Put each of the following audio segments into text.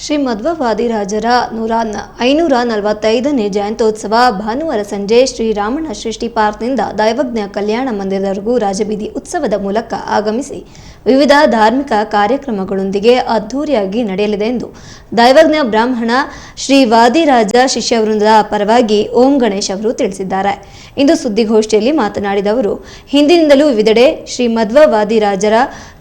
ಶ್ರೀ ಮಧ್ವ ವಾದಿರಾಜರ 545ನೇ ಜಯಂತ್ಯೋತ್ಸವ ಭಾನುವಾರ ಸಂಜೆ ಶ್ರೀರಾಮಣ್ಣ ಸೃಷ್ಟಿ ಪಾರ್ಕ್ನಿಂದ ದೈವಜ್ಞ ಕಲ್ಯಾಣ ಮಂದಿರದವರೆಗೂ ರಾಜಬೀದಿ ಉತ್ಸವದ ಮೂಲಕ ಆಗಮಿಸಿ ವಿವಿಧ ಧಾರ್ಮಿಕ ಕಾರ್ಯಕ್ರಮಗಳೊಂದಿಗೆ ಅದ್ಧೂರಿಯಾಗಿ ನಡೆಯಲಿದೆ ಎಂದು ದೈವಜ್ಞ ಬ್ರಾಹ್ಮಣ ಶ್ರೀ ವಾದಿರಾಜ ಶಿಷ್ಯವೃಂದದ ಪರವಾಗಿ ಓಂ ಗಣೇಶ್ ಅವರು ತಿಳಿಸಿದ್ದಾರೆ. ಇಂದು ಸುದ್ದಿಗೋಷ್ಠಿಯಲ್ಲಿ ಮಾತನಾಡಿದ ಅವರು, ಹಿಂದಿನಿಂದಲೂ ವಿವಿಧೆಡೆ ಶ್ರೀ ಮಧ್ವ ವಾದಿರಾಜರ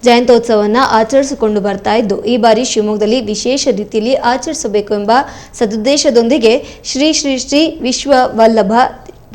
ಜಯಂತ್ಯೋತ್ಸವವನ್ನು ಆಚರಿಸಿಕೊಂಡು ಬರ್ತಾ ಇದ್ದು, ಈ ಬಾರಿ ಶಿವಮೊಗ್ಗದಲ್ಲಿ ವಿಶೇಷ ರೀತಿಯಲ್ಲಿ ಆಚರಿಸಬೇಕು ಎಂಬ ಸದುದ್ದೇಶದೊಂದಿಗೆ ಶ್ರೀ ಶ್ರೀ ಶ್ರೀ ವಿಶ್ವವಲ್ಲಭ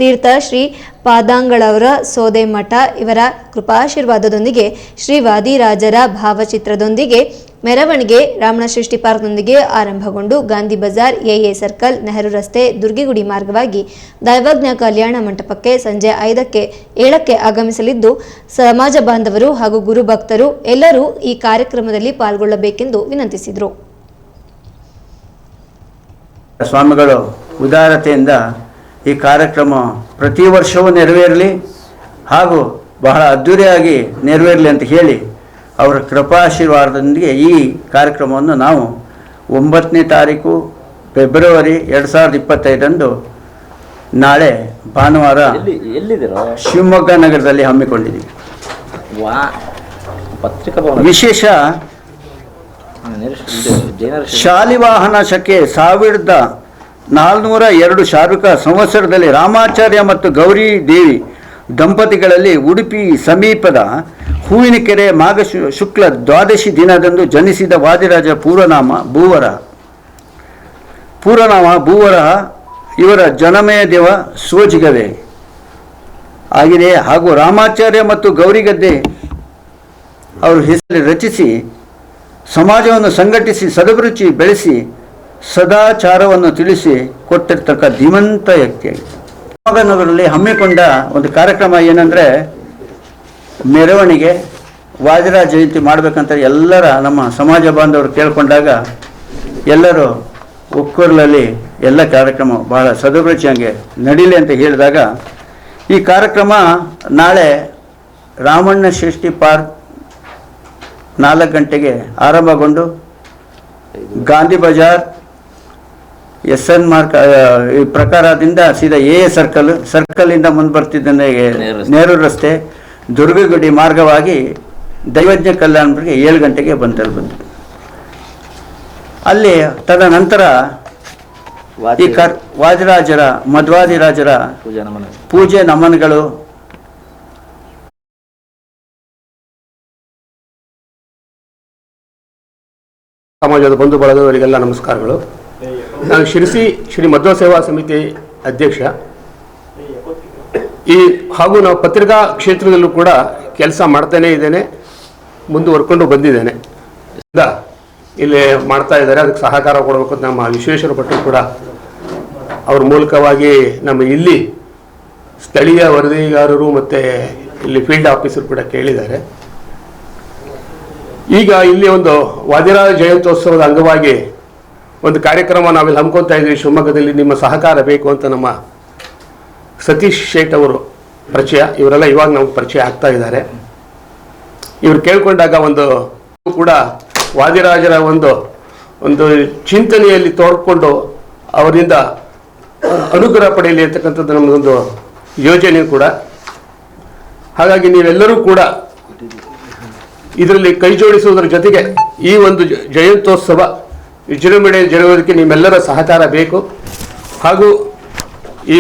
ತೀರ್ಥ ಶ್ರೀ ಪಾದಂಗಳವರ ಸೋದೆ ಮಠ ಇವರ ಕೃಪಾಶೀರ್ವಾದದೊಂದಿಗೆ ಶ್ರೀ ವಾದಿರಾಜರ ಭಾವಚಿತ್ರದೊಂದಿಗೆ ಮೆರವಣಿಗೆ ರಾಮಣ್ಣ ಸೃಷ್ಟಿ ಪಾರ್ಕ್ನೊಂದಿಗೆ ಆರಂಭಗೊಂಡು ಗಾಂಧಿ ಬಜಾರ್, ಎಎ ಸರ್ಕಲ್, ನೆಹರು ರಸ್ತೆ, ದುರ್ಗಿಗುಡಿ ಮಾರ್ಗವಾಗಿ ದೈವಜ್ಞ ಕಲ್ಯಾಣ ಮಂಟಪಕ್ಕೆ ಸಂಜೆ 5-7ಕ್ಕೆ ಆಗಮಿಸಲಿದ್ದು, ಸಮಾಜ ಬಾಂಧವರು ಹಾಗೂ ಗುರು ಭಕ್ತರು ಎಲ್ಲರೂ ಈ ಕಾರ್ಯಕ್ರಮದಲ್ಲಿ ಪಾಲ್ಗೊಳ್ಳಬೇಕೆಂದು ವಿನಂತಿಸಿದರು. ಸ್ವಾಮಿಗಳು ಉದಾರತೆಯಿಂದ ಈ ಕಾರ್ಯಕ್ರಮ ಪ್ರತಿ ವರ್ಷವೂ ನೆರವೇರಲಿ ಹಾಗೂ ಬಹಳ ಅದ್ಧೂರಿಯಾಗಿ ನೆರವೇರಲಿ ಅಂತ ಹೇಳಿ ಅವರ ಕೃಪಾಶೀರ್ವಾದದೊಂದಿಗೆ ಈ ಕಾರ್ಯಕ್ರಮವನ್ನು ನಾವು 9ನೇ ತಾರೀಕು ಫೆಬ್ರವರಿ 2025 ನಾಳೆ ಭಾನುವಾರ ಶಿವಮೊಗ್ಗ ನಗರದಲ್ಲಿ ಹಮ್ಮಿಕೊಂಡಿದ್ದೀವಿ. ವಿಶೇಷ ಶಾಲಿವಾಹನ ಶಕೆ 1402 ಶಾರ್ವಕ ಸಂವತ್ಸರದಲ್ಲಿ ರಾಮಾಚಾರ್ಯ ಮತ್ತು ಗೌರಿ ದೇವಿ ದಂಪತಿಗಳಲ್ಲಿ ಉಡುಪಿ ಸಮೀಪದ ಹೂವಿನಕೆರೆ ಮಾಘ ಶುಕ್ಲ ದ್ವಾದಶಿ ದಿನದಂದು ಜನಿಸಿದ ವಾದಿರಾಜ ಪೂರ್ವನಾಮ ಭೂವರಹ ಇವರ ಜನಮಯ ದೇವ ಸೋಜಿಗವೇ ಆಗಿದೆ ಹಾಗೂ ರಾಮಾಚಾರ್ಯ ಮತ್ತು ಗೌರಿಗದ್ದೆ ಅವರು ಹೆಸರು ರಚಿಸಿ ಸಮಾಜವನ್ನು ಸಂಘಟಿಸಿ ಸದಭಿರುಚಿ ಬೆಳೆಸಿ ಸದಾಚಾರವನ್ನು ತಿಳಿಸಿ ಕೊಟ್ಟಿರ್ತಕ್ಕ ಧೀಮಂತ ವ್ಯಕ್ತಿಯಾಗಿದೆ. ಶಿವಮೊಗ್ಗ ನಗರದಲ್ಲಿ ಹಮ್ಮಿಕೊಂಡ ಒಂದು ಕಾರ್ಯಕ್ರಮ ಏನಂದರೆ, ಮೆರವಣಿಗೆ ವಾದಿರಾಜ ಜಯಂತಿ ಮಾಡಬೇಕಂತ ಎಲ್ಲರ ನಮ್ಮ ಸಮಾಜ ಬಾಂಧವರು ಕೇಳಿಕೊಂಡಾಗ ಎಲ್ಲರೂ ಒಕ್ಕೂರಲ್ಲಿ ಎಲ್ಲ ಕಾರ್ಯಕ್ರಮ ಬಹಳ ಸದಭಿರುಚಿಯಾಗಿ ನಡೀಲಿ ಅಂತ ಹೇಳಿದಾಗ ಈ ಕಾರ್ಯಕ್ರಮ ನಾಳೆ ರಾಮಣ್ಣ ಸೃಷ್ಟಿ ಪಾರ್ಕ್ 4 ಗಂಟೆಗೆ ಆರಂಭಗೊಂಡು ಗಾಂಧಿ ಬಜಾರ್ SN ಮಾರ್ಕ್ ಈ ಪ್ರಕಾರದಿಂದ ಸೀದಾ ಎ ಸರ್ಕಲಿಂದ ಮುಂದೆ ಬರ್ತಿದ್ದಂತೆ ನೆಹರು ರಸ್ತೆ, ದುರ್ಗಗುಡಿ ಮಾರ್ಗವಾಗಿ ದೈವಜ್ಞ ಕಲ್ಯಾಣಕ್ಕೆ 7 ಗಂಟೆಗೆ ಬಂದು ಅಲ್ಲಿ ತದನಂತರ ಈ ವಾದಿರಾಜರ ಮಧ್ವಾದಿರಾಜರ ಪೂಜೆ ನಮನಗಳು ಸಮಾಜದ ಬಂಧು ಬಳಗದವರಿಗೆಲ್ಲ ನಮಸ್ಕಾರಗಳು. ನಾನು ಶಿರಸಿ ಶ್ರೀ ಮಧ್ವ ಸೇವಾ ಸಮಿತಿ ಅಧ್ಯಕ್ಷ. ಹಾಗೂ ನಾವು ಪತ್ರಿಕಾ ಕ್ಷೇತ್ರದಲ್ಲೂ ಕೂಡ ಕೆಲಸ ಮಾಡ್ತಾನೇ ಇದ್ದೇನೆ, ಮುಂದುವರ್ಕೊಂಡು ಬಂದಿದ್ದೇನೆ. ಇಲ್ಲಿ ಮಾಡ್ತಾ ಇದ್ದಾರೆ, ಅದಕ್ಕೆ ಸಹಕಾರ ಕೊಡಬೇಕು ಅಂತ ನಮ್ಮ ವಿಶ್ವೇಶ್ವರ ಭಟ್ರು ಕೂಡ ಅವ್ರ ಮೂಲಕವಾಗಿ ನಮ್ಮ ಇಲ್ಲಿ ಸ್ಥಳೀಯ ವರದಿಗಾರರು ಮತ್ತು ಇಲ್ಲಿ ಫೀಲ್ಡ್ ಆಫೀಸರ್ ಕೂಡ ಕೇಳಿದ್ದಾರೆ. ಈಗ ಇಲ್ಲಿ ಒಂದು ವಾದಿರಾಜ ಜಯಂತ್ಯೋತ್ಸವದ ಅಂಗವಾಗಿ ಒಂದು ಕಾರ್ಯಕ್ರಮ ನಾವಿಲ್ಲಿ ಹಮ್ಮಿಕೊಳ್ತಾ ಇದ್ದೀವಿ ಶಿವಮೊಗ್ಗದಲ್ಲಿ. ನಿಮ್ಮ ಸಹಕಾರ ಬೇಕು ಅಂತ ನಮ್ಮ ಸತೀಶ್ ಶೇಟ್ ಅವರು ಪರಿಚಯ, ಇವರೆಲ್ಲ ಇವಾಗ ನಮ್ಗೆ ಪರಿಚಯ ಆಗ್ತಾ ಇದ್ದಾರೆ. ಇವರು ಕೇಳ್ಕೊಂಡಾಗ ಒಂದು ಕೂಡ ವಾದಿರಾಜರ ಒಂದು ಚಿಂತನೆಯಲ್ಲಿ ತೋಡ್ಕೊಂಡು ಅವರಿಂದ ಅನುಗ್ರಹ ಪಡೆಯಲಿ ಅಂತಕ್ಕಂಥದ್ದು ನಮ್ಮದೊಂದು ಯೋಜನೆ ಕೂಡ. ಹಾಗಾಗಿ ನೀವೆಲ್ಲರೂ ಕೂಡ ಇದರಲ್ಲಿ ಕೈ ಜೋಡಿಸುವುದರ ಜೊತೆಗೆ ಈ ಒಂದು ಜಯಂತ್ಯೋತ್ಸವ ವಿಜೃಂಭಣೆ ಜರುಗುವುದಕ್ಕೆ ನಿಮ್ಮೆಲ್ಲರ ಸಹಕಾರ ಬೇಕು. ಹಾಗೂ ಈ